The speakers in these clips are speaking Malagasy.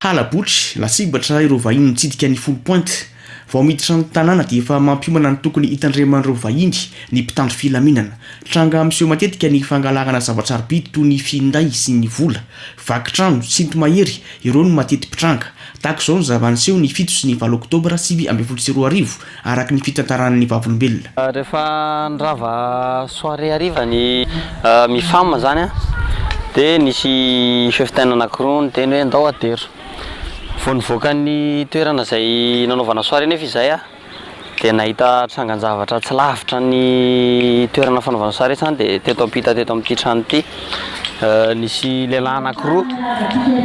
halabotry lasibatra ireo vahiny mitsidika ny foulpointe vao miditra ny tanàna dia efa mampiomana ny tokony hitandreman'ireo vahiny ny mpitandro filaminana tranga miseho matetika ny fangalagana zavatra arbidy toy ny finday sy ny vola vakitrano sinto mahery ireo no matety mpitranga tahaka izao ny zavaniseho ny 7 sy ny 9 oktobra 2024 araka ny fitantaran'ny vavolombelona rehefa ndrava soirée hariva ny mifama zany a dia nisy cheftaine anankiroa ny teny hoe andao atero vao nivoaka ny toerana izay nanaovana soirée nefa izay a dia nahita trangan-javatra tsy lavitra ny toerana fanaovana soirée zany dia teto ampita teto amin'ity trano ity nisy lehilahy anankiroa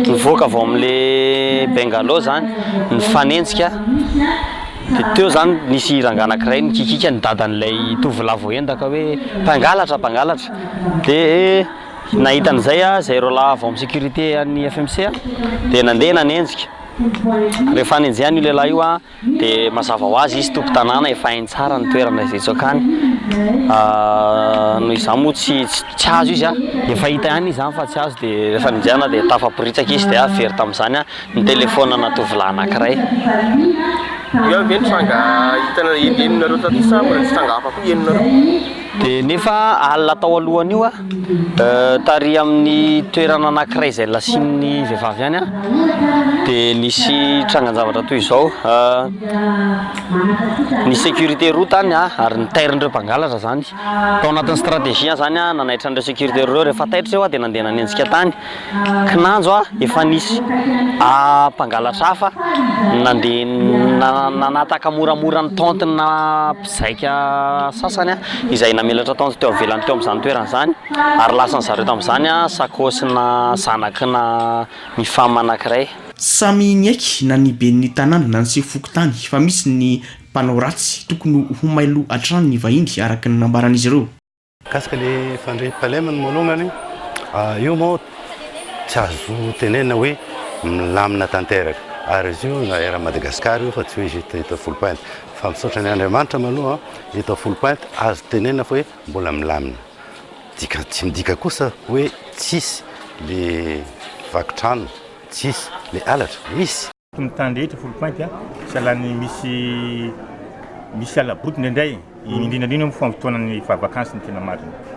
nivoaka vao amin'le bengalo zany nifanenjika dia teo zany nisy ranga anankiray nikikika ny dadan'ilay tovolahy voendaka hoe mpangalatra dia nahitan'izay a zay roalahy vao amin'ny sécurité an'ny FMC a dia nandeha nanenjika rehefa nanenjehany io lehilahy io a dia mazava ho azy izy tompo tanàna efa hainy tsara ny toerana izay tsokany noho izany moa tsy azo izy a efa hita ihany izy zany fa tsy azo dia rehefa ninjehana dia tafaporitsaka izy dia very tamin'izany a ny telefonina tovolahy anankiray io ve tranga hitana eninareo tatisa mbola tsy tranga hafa koa eninareo dia nefa alina tao alohany io a tary amin'ny toerana anankiray izay lasin'ny vehivavy ihany a dia nisy trangan-javatra toy izao ny sécurité roa tany a ary nitairin'ireo mpangalatra zany tao anatin'ny stratégie zany a nanaitra an'ireo sécurité ireo rehefa taitra eo a dia nandeha nanenjika tany kinanjo a efa nisy mpangalatra hafa nandeha nanataka moramora ny tentina mpizaika sasany a izay namelatra tente teo avelany teo amin'izany toerana zany ary lasa ny zareo tamin'izany a sakosina zanaky na mifama anankiray samy niaiky na ny ben'ny tanàna na ny sefoky tany fa misy ny mpanao ratsy tokony ho mailo atrano ny vahiny araka ny nambaran'izy ireo kasika le fandreham-pahalemany malongany io moa tsy azo tenena hoe milamina tanteraka ary izy io na era Madagasikara io fa tsy hoe izy eto foulpointe fa misaotra ny Andriamanitra maloha eto foulpointe azo tenena fa hoe mbola milamina tsy midika kosa hoe tsisy le vakitrano tsisy le alatra misy mitany rehetra foulpointe sahalany misy alaboty indraindray indrindrandrindra moa fampotoana ny vacance ny tena marina